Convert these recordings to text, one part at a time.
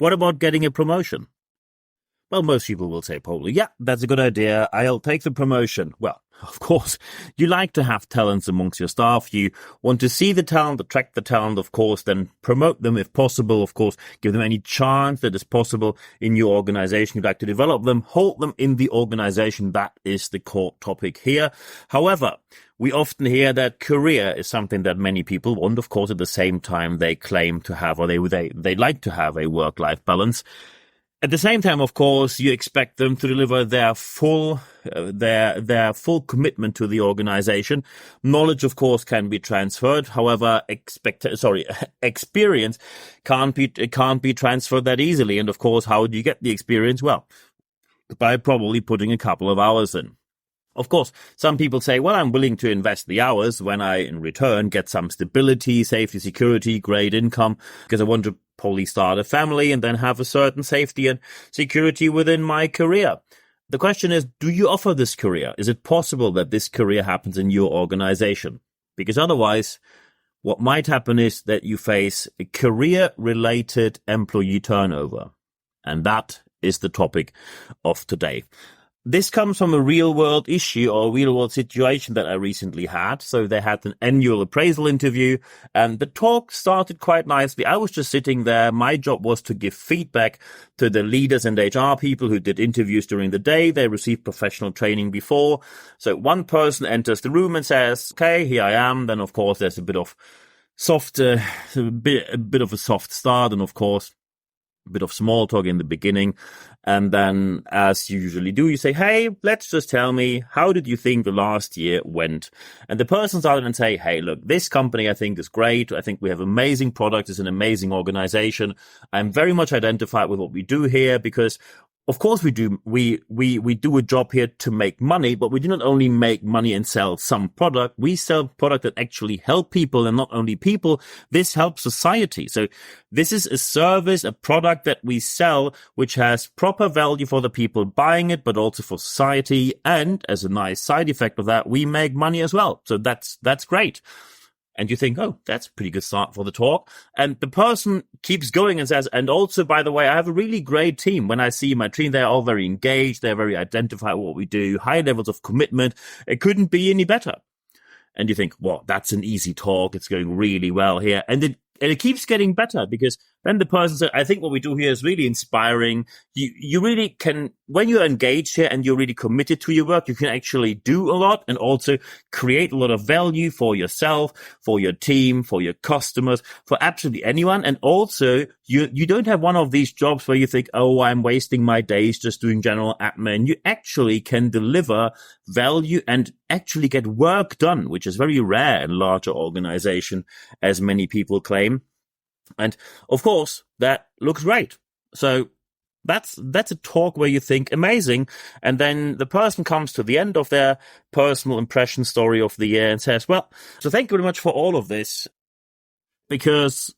What about getting a promotion? Well, most people will say probably, yeah, that's a good idea. I'll take the promotion. Well, of course, you like to have talents amongst your staff. You want to see the talent, attract the talent, of course, then promote them if possible. Of course, give them any chance that is possible in your organization. You'd like to develop them, hold them in the organization. That is the core topic here. However, we often hear that career is something that many people want. Of course, at the same time, they claim to have, or they like to have a work-life balance. At the same time, of course, you expect them to deliver their full commitment to the organization. Knowledge, of course, can be transferred. However, experience can't be transferred that easily. And of course, how do you get the experience? Well, by probably putting a couple of hours in. Of course, some people say, well, I'm willing to invest the hours when I, in return, get some stability, safety, security, great income, because I want to probably start a family and then have a certain safety and security within my career. The question is, do you offer this career? Is it possible that this career happens in your organization? Because otherwise, what might happen is that you face a career-related employee turnover. And that is the topic of today. This comes from a real-world issue or real-world situation that I recently had. So they had an annual appraisal interview, and the talk started quite nicely. I was just sitting there. My job was to give feedback to the leaders and HR people who did interviews during the day. They received professional training before. So one person enters the room and says, okay, here I am. Then, of course, there's a bit of a bit of a soft start, and of course, a bit of small talk in the beginning. And then, as you usually do, you say, hey, let's just tell me, how did you think the last year went? And the person started and say, hey, look, this company I think is great. I think we have amazing products. It's an amazing organization. I'm very much identified with what we do here because of course we do a job here to make money, but we do not only make money and sell some product. We sell product that actually help people, and not only people, this helps society. So this is a service, a product that we sell, which has proper value for the people buying it, but also for society. And as a nice side effect of that, we make money as well. So that's great. And you think, oh, that's a pretty good start for the talk. And the person keeps going and says, and also, by the way, I have a really great team. When I see my team, they're all very engaged. They're very identified with what we do, high levels of commitment. It couldn't be any better. And you think, well, that's an easy talk. It's going really well here. And it keeps getting better, because then the person said, I think what we do here is really inspiring. You really can, when you're engaged here and you're really committed to your work, you can actually do a lot and also create a lot of value for yourself, for your team, for your customers, for absolutely anyone. And also you don't have one of these jobs where you think, oh, I'm wasting my days just doing general admin. You actually can deliver value and actually get work done, which is very rare in larger organization, as many people claim. And of course, that looks great. So that's a talk where you think amazing. And then the person comes to the end of their personal impression story of the year and says, well, so thank you very much for all of this, because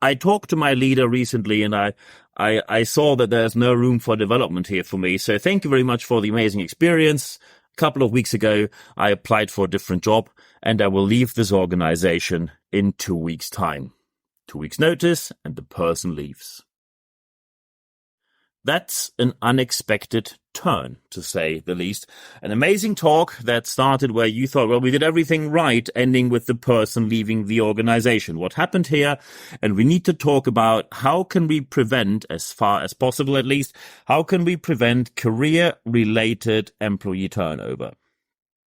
I talked to my leader recently and I saw that there's no room for development here for me. So thank you very much for the amazing experience. A couple of weeks ago, I applied for a different job and I will leave this organization in 2 weeks' time. 2 weeks notice, and the person leaves. That's an unexpected turn, to say the least. An amazing talk that started where you thought, well, we did everything right, ending with the person leaving the organization. What happened here? And we need to talk about how can we prevent, as far as possible at least, how can we prevent career-related employee turnover?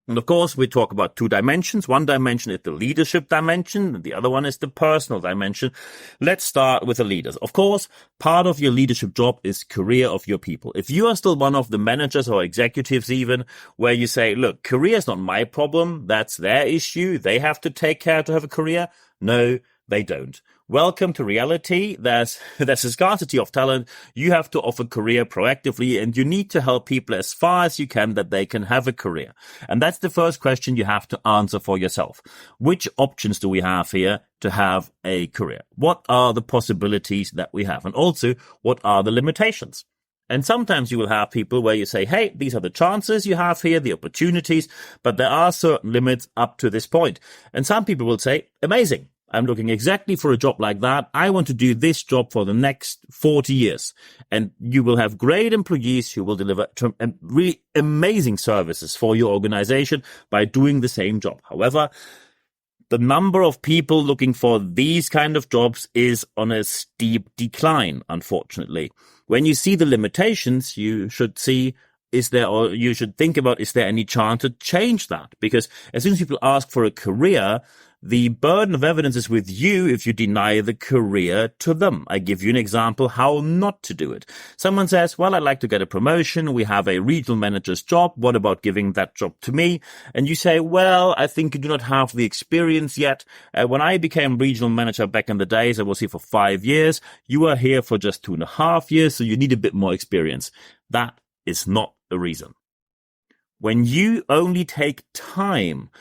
And of course, we talk about two dimensions. One dimension is the leadership dimension, and the other one is the personal dimension. Let's start with the leaders. Of course, part of your leadership job is career of your people. If you are still one of the managers or executives even, where you say, look, career is not my problem, that's their issue, they have to take care to have a career. No, they don't. Welcome to reality. There's a scarcity of talent. You have to offer career proactively, and you need to help people as far as you can that they can have a career. And that's the first question you have to answer for yourself. Which options do we have here to have a career? What are the possibilities that we have? And also, what are the limitations? And sometimes you will have people where you say, hey, these are the chances you have here, the opportunities, but there are certain limits up to this point. And some people will say, amazing. I'm looking exactly for a job like that. I want to do this job for the next 40 years. And you will have great employees who will deliver really amazing services for your organization by doing the same job. However, the number of people looking for these kind of jobs is on a steep decline, unfortunately. When you see the limitations, you should see, you should think about, is there any chance to change that? Because as soon as people ask for a career, the burden of evidence is with you if you deny the career to them. I give you an example how not to do it. Someone says, well, I'd like to get a promotion. We have a regional manager's job. What about giving that job to me? And you say, well, I think you do not have the experience yet. When I became regional manager back in the days, I was here for 5 years. You are here for just 2.5 years, so you need a bit more experience. That is not the reason. When you only take time,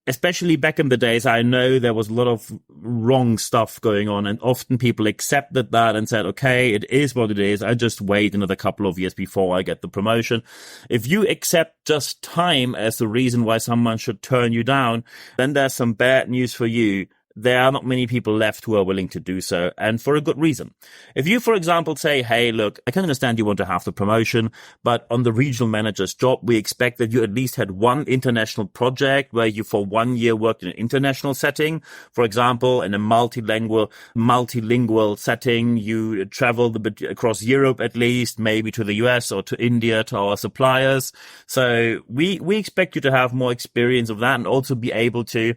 especially back in the days, I know there was a lot of wrong stuff going on, and often people accepted that and said, okay, it is what it is. I just wait another couple of years before I get the promotion. If you accept just time as the reason why someone should turn you down, then there's some bad news for you. There are not many people left who are willing to do so, and for a good reason. If you, for example, say, hey, look, I can understand you want to have the promotion, but on the regional manager's job, we expect that you at least had one international project where you for 1 year worked in an international setting. For example, in a multilingual setting, you traveled a bit across Europe at least, maybe to the US or to India, to our suppliers. So we expect you to have more experience of that and also be able to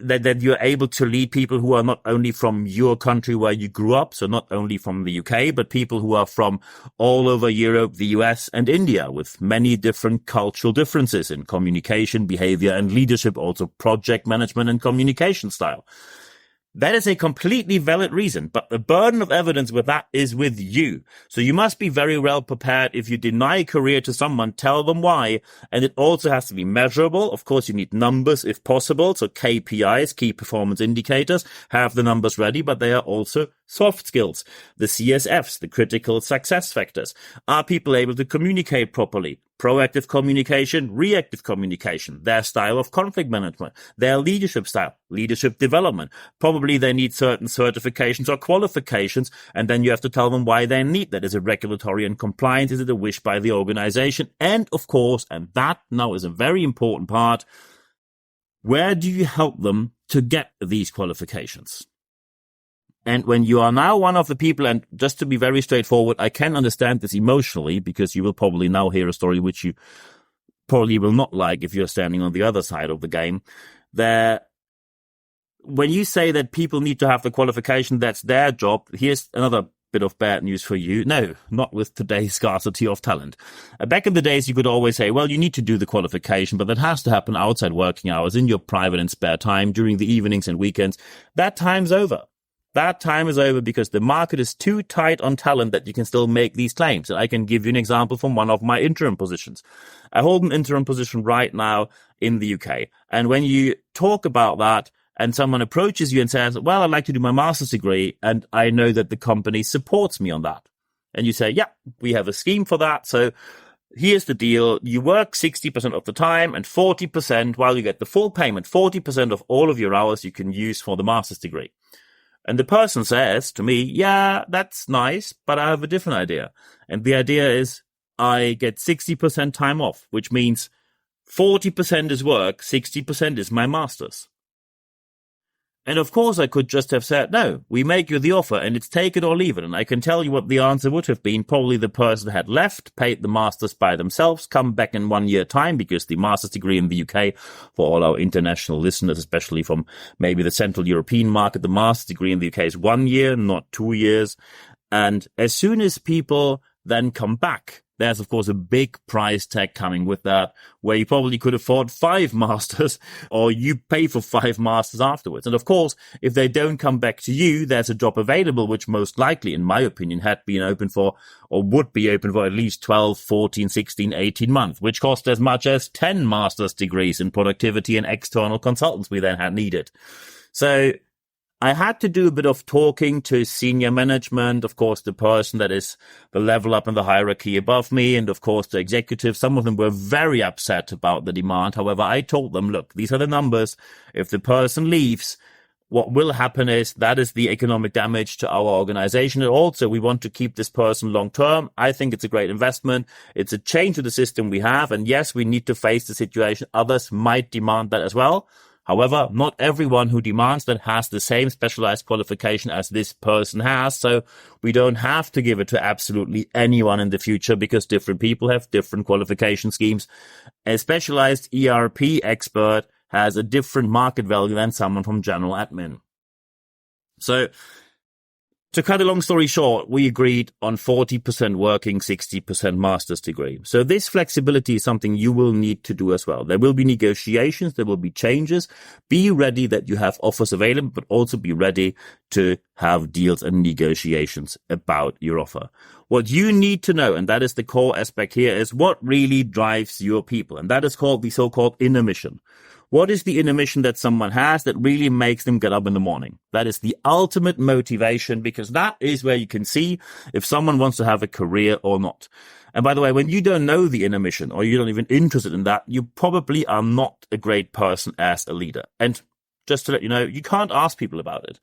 that you're able to lead people who are not only from your country where you grew up, so not only from the UK, but people who are from all over Europe, the US and India, with many different cultural differences in communication, behavior and leadership, also project management and communication style. That is a completely valid reason, but the burden of evidence with that is with you. So you must be very well prepared. If you deny a career to someone, tell them why. And it also has to be measurable. Of course, you need numbers if possible. So KPIs, key performance indicators, have the numbers ready, but they are also soft skills, the CSFs, the critical success factors. Are people able to communicate properly? Proactive communication, reactive communication, their style of conflict management, their leadership style, leadership development. Probably they need certain certifications or qualifications, and then you have to tell them why they need that. Is it regulatory and compliance? Is it a wish by the organization? And of course, and that now is a very important part, where do you help them to get these qualifications? And when you are now one of the people, and just to be very straightforward, I can understand this emotionally, because you will probably now hear a story which you probably will not like if you're standing on the other side of the game. When you say that people need to have the qualification, that's their job, here's another bit of bad news for you. No, not with today's scarcity of talent. Back in the days, you could always say, well, you need to do the qualification, but that has to happen outside working hours, in your private and spare time, during the evenings and weekends. That time's over. That time is over because the market is too tight on talent that you can still make these claims. And I can give you an example from one of my interim positions. I hold an interim position right now in the UK. And when you talk about that and someone approaches you and says, well, I'd like to do my master's degree, and I know that the company supports me on that. And you say, yeah, we have a scheme for that. So here's the deal. You work 60% of the time, and 40%, while you get the full payment, 40% of all of your hours you can use for the master's degree. And the person says to me, yeah, that's nice, but I have a different idea. And the idea is I get 60% time off, which means 40% is work, 60% is my master's. And of course, I could just have said, no, we make you the offer and it's take it or leave it. And I can tell you what the answer would have been. Probably the person had left, paid the master's by themselves, come back in 1 year time, because the master's degree in the UK, for all our international listeners, especially from maybe the Central European market, the master's degree in the UK is 1 year, not 2 years. And as soon as people then come back, there's, of course, a big price tag coming with that, where you probably could afford 5 masters, or you pay for 5 masters afterwards. And of course, if they don't come back to you, there's a job available, which most likely, in my opinion, had been open for, or would be open for, at least 12, 14, 16, 18 months, which cost as much as 10 master's degrees in productivity and external consultants we then had needed. So I had to do a bit of talking to senior management, of course, the person that is the level up in the hierarchy above me, and of course the executives. Some of them were very upset about the demand. However, I told them, look, these are the numbers. If the person leaves, what will happen is that is the economic damage to our organization. And also, we want to keep this person long term. I think it's a great investment. It's a change to the system we have. And yes, we need to face the situation. Others might demand that as well. However, not everyone who demands that has the same specialized qualification as this person has. So we don't have to give it to absolutely anyone in the future because different people have different qualification schemes. A specialized ERP expert has a different market value than someone from general admin. So to cut a long story short, we agreed on 40% working, 60% master's degree. So this flexibility is something you will need to do as well. There will be negotiations. There will be changes. Be ready that you have offers available, but also be ready to have deals and negotiations about your offer. What you need to know, and that is the core aspect here, is what really drives your people. And that is called the so-called inner mission. What is the inner mission that someone has that really makes them get up in the morning? That is the ultimate motivation, because that is where you can see if someone wants to have a career or not. And by the way, when you don't know the inner mission or you're not even interested in that, you probably are not a great person as a leader. And just to let you know, you can't ask people about it.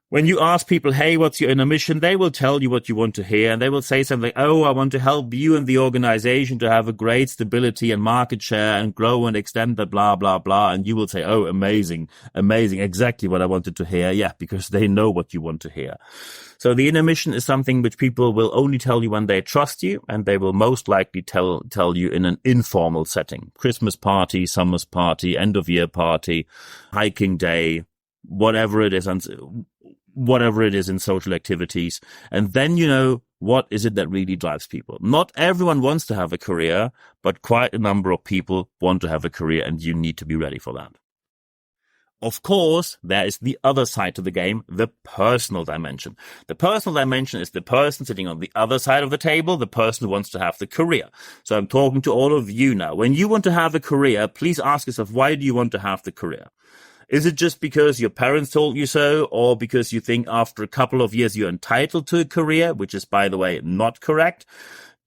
When you ask people, hey, what's your inner mission? They will tell you what you want to hear. And they will say something, oh, I want to help you and the organization to have a great stability and market share and grow and extend the blah, blah, blah. And you will say, oh, amazing, amazing. Exactly what I wanted to hear. Yeah, because they know what you want to hear. So the inner mission is something which people will only tell you when they trust you, and they will most likely tell you in an informal setting. Christmas party, summer's party, end of year party, hiking day, whatever it is in social activities. And then you know what is it that really drives people. Not everyone wants to have a career, but quite a number of people want to have a career, and you need to be ready for that. Of course, there is the other side to the game, the personal dimension. The personal dimension is the person sitting on the other side of the table, the person who wants to have the career. So I'm talking to all of you now. When you want to have a career, please ask yourself, why do you want to have the career? Is it just because your parents told you so, or because you think after a couple of years you're entitled to a career, which is, by the way, not correct?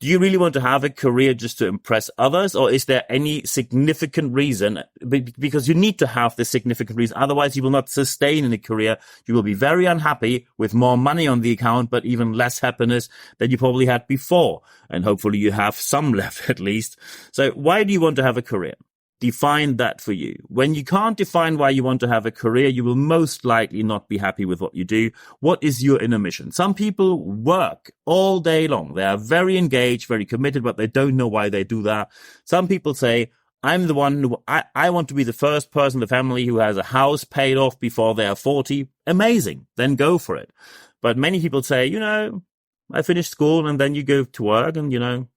Do you really want to have a career just to impress others, or is there any significant reason? Because you need to have this significant reason. Otherwise, you will not sustain in a career. You will be very unhappy with more money on the account, but even less happiness than you probably had before. And hopefully you have some left at least. So why do you want to have a career? Define that for you. When you can't define why you want to have a career, you will most likely not be happy with what you do. What is your inner mission? Some people work all day long. They are very engaged, very committed, but they don't know why they do that. Some people say, I'm the one who, I want to be the first person in the family who has a house paid off before they are 40. Amazing. Then go for it. But many people say, I finished school and then you go to work and,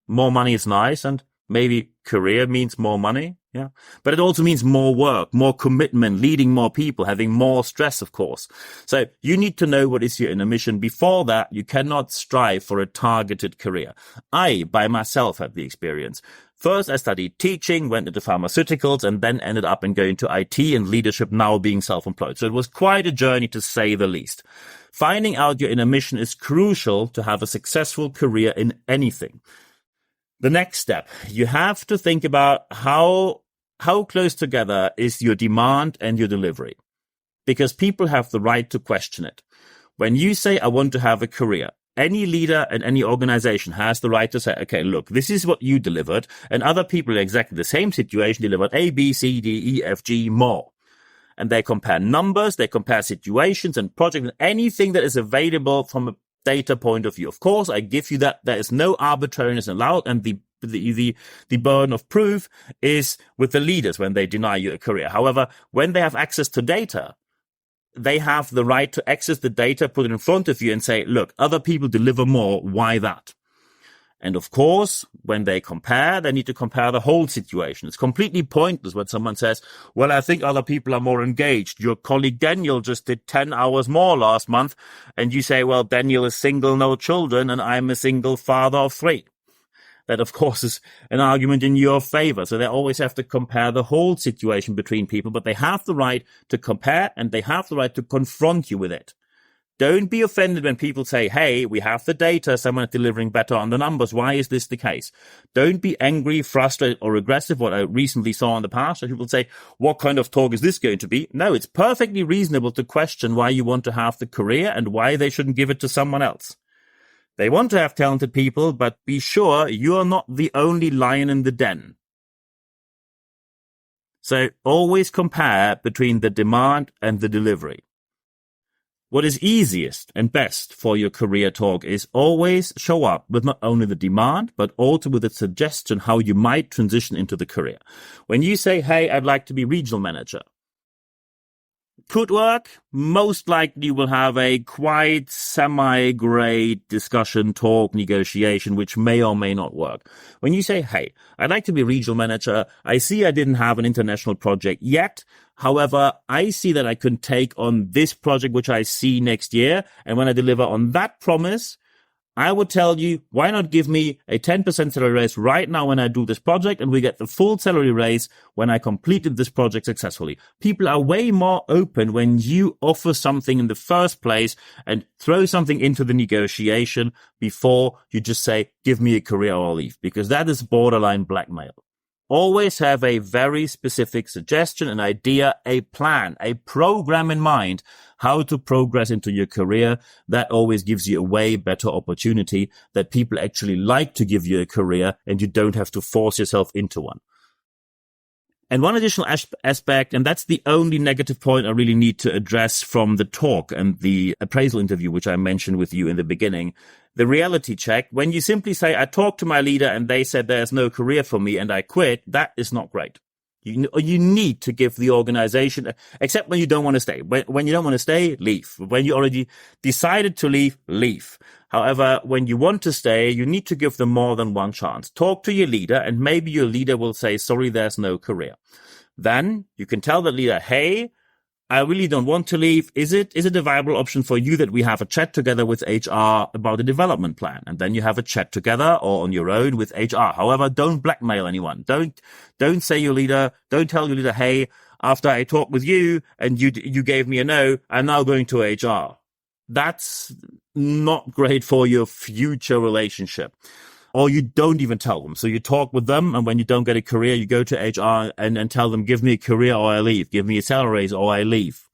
more money is nice, and maybe career means more money, yeah. But it also means more work, more commitment, leading more people, having more stress, of course. So you need to know what is your inner mission. Before that, you cannot strive for a targeted career. I, by myself, had the experience. First, I studied teaching, went into pharmaceuticals, and then ended up in going to IT and leadership, now being self-employed. So it was quite a journey, to say the least. Finding out your inner mission is crucial to have a successful career in anything. The next step, you have to think about how close together is your demand and your delivery, because people have the right to question it. When you say, I want to have a career, any leader and any organization has the right to say, okay, look, this is what you delivered, and other people in exactly the same situation delivered A, B, C, D, E, F, G, more. And they compare numbers, they compare situations and projects, and anything that is available from a data point of view. Of course, I give you that there is no arbitrariness allowed, and the burden of proof is with the leaders when they deny you a career. However, when they have access to data, they have the right to access the data, put it in front of you and say, look, other people deliver more. Why that? And of course, when they compare, they need to compare the whole situation. It's completely pointless when someone says, well, I think other people are more engaged. Your colleague Daniel just did 10 hours more last month. And you say, well, Daniel is single, no children, and I'm a single father of 3. That, of course, is an argument in your favor. So they always have to compare the whole situation between people, but they have the right to compare, and they have the right to confront you with it. Don't be offended when people say, hey, we have the data, someone is delivering better on the numbers. Why is this the case? Don't be angry, frustrated, or aggressive. What I recently saw in the past, people say, what kind of talk is this going to be? No, it's perfectly reasonable to question why you want to have the career and why they shouldn't give it to someone else. They want to have talented people, but be sure you are not the only lion in the den. So always compare between the demand and the delivery. What is easiest and best for your career talk is always show up with not only the demand, but also with a suggestion how you might transition into the career. When you say, hey, I'd like to be regional manager, could work. Most likely you will have a quite semi-great discussion, talk, negotiation, which may or may not work. When you say, hey, I'd like to be regional manager. I see I didn't have an international project yet. However, I see that I can take on this project, which I see next year. And when I deliver on that promise, I would tell you, why not give me a 10% salary raise right now when I do this project, and we get the full salary raise when I completed this project successfully. People are way more open when you offer something in the first place and throw something into the negotiation before you just say, give me a career or I'll leave, because that is borderline blackmail. Always have a very specific suggestion, an idea, a plan, a program in mind, how to progress into your career. That always gives you a way better opportunity, that people actually like to give you a career and you don't have to force yourself into one. And one additional aspect, and that's the only negative point I really need to address from the talk and the appraisal interview, which I mentioned with you in the beginning, the reality check. When you simply say, I talked to my leader and they said there's no career for me and I quit, that is not great. You need to give the organization, except when you don't want to stay. When you don't want to stay, leave. When you already decided to leave, leave. However, when you want to stay, you need to give them more than one chance. Talk to your leader, and maybe your leader will say, sorry, there's no career. Then you can tell the leader, hey, I really don't want to leave. Is it a viable option for you that we have a chat together with HR about a development plan? And then you have a chat together or on your own with HR. However, don't blackmail anyone. Don't say your leader, don't tell your leader, hey, after I talked with you and you gave me a no, I'm now going to HR. That's not great for your future relationship. Or you don't even tell them. So you talk with them, and when you don't get a career, you go to HR and tell them, give me a career or I leave. Give me a salary raise or I leave.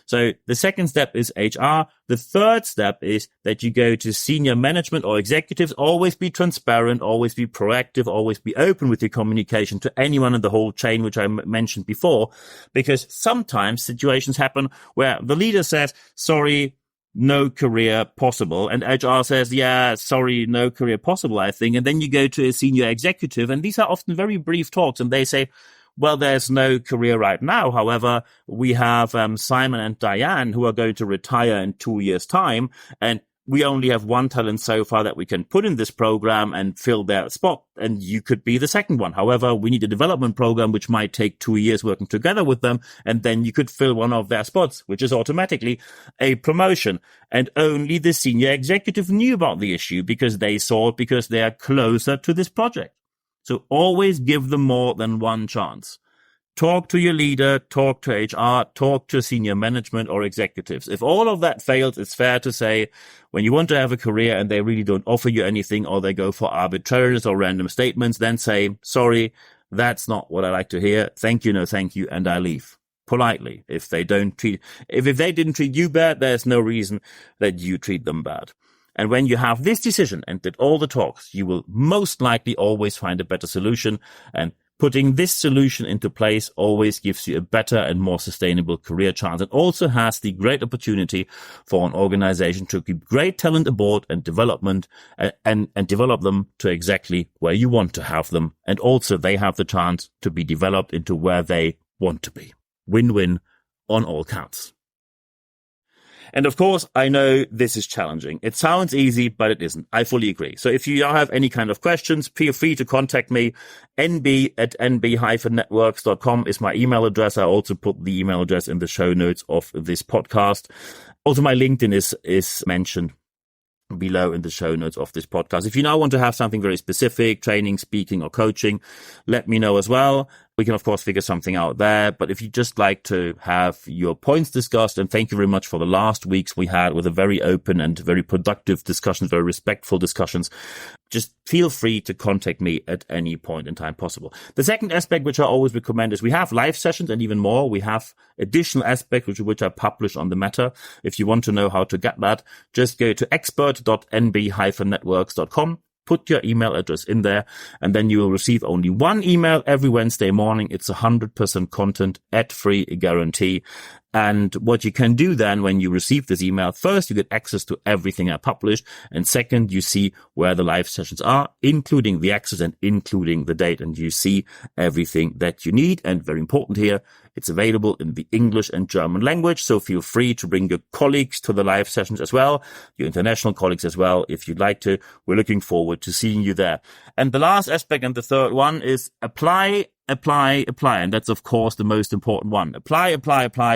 So the second step is HR. The third step is that you go to senior management or executives. Always be transparent, always be proactive, always be open with your communication to anyone in the whole chain, which I mentioned before, because sometimes situations happen where the leader says, sorry, no career possible. And HR says, yeah, sorry, no career possible, I think. And then you go to a senior executive, and these are often very brief talks, and they say, well, there's no career right now. However, we have Simon and Diane who are going to retire in 2 years' time, and we only have one talent so far that we can put in this program and fill their spot, and you could be the second one. However, we need a development program which might take 2 years working together with them, and then you could fill one of their spots, which is automatically a promotion. And only the senior executive knew about the issue because they saw it, because they are closer to this project. So always give them more than one chance. Talk to your leader, talk to HR, talk to senior management or executives. If all of that fails, it's fair to say, when you want to have a career and they really don't offer you anything, or they go for arbitrariness or random statements, then say, sorry, that's not what I like to hear. Thank you, no thank you, and I leave. Politely. If they didn't treat you bad, there's no reason that you treat them bad. And when you have this decision and did all the talks, you will most likely always find a better solution, and putting this solution into place always gives you a better and more sustainable career chance. It also has the great opportunity for an organization to keep great talent aboard and development and develop them to exactly where you want to have them. And also they have the chance to be developed into where they want to be. Win-win on all counts. And of course, I know this is challenging. It sounds easy, but it isn't. I fully agree. So if you have any kind of questions, feel free to contact me. nb@nb-networks.com is my email address. I also put the email address in the show notes of this podcast. Also, my LinkedIn is mentioned below in the show notes of this podcast. If you now want to have something very specific, training, speaking, or coaching, let me know as well. we can, of course, figure something out there. But if you just like to have your points discussed, and thank you very much for the last weeks we had with a very open and very productive discussions, very respectful discussions, just feel free to contact me at any point in time possible. The second aspect, which I always recommend, is we have live sessions, and even more, we have additional aspects which I publish on the matter. If you want to know how to get that, just go to expert.nb-networks.com. Put your email address in there, and then you will receive only one email every Wednesday morning. It's 100% content, ad-free guarantee. And what you can do then when you receive this email, first, you get access to everything I publish. And second, you see where the live sessions are, including the access and including the date. And you see everything that you need. And very important here, it's available in the English and German language. So feel free to bring your colleagues to the live sessions as well, your international colleagues as well, if you'd like to. We're looking forward to seeing you there. And the last aspect, and the third one, is apply. And that's, of course, the most important one. Apply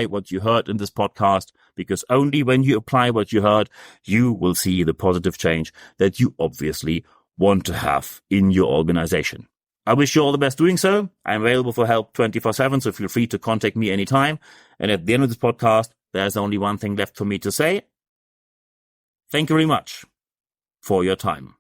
what you heard in this podcast, because only when you apply what you heard, you will see the positive change that you obviously want to have in your organization. I wish you all the best doing so. I'm available for help 24/7, so feel free to contact me anytime. And at the end of this podcast, there's only one thing left for me to say. Thank you very much for your time.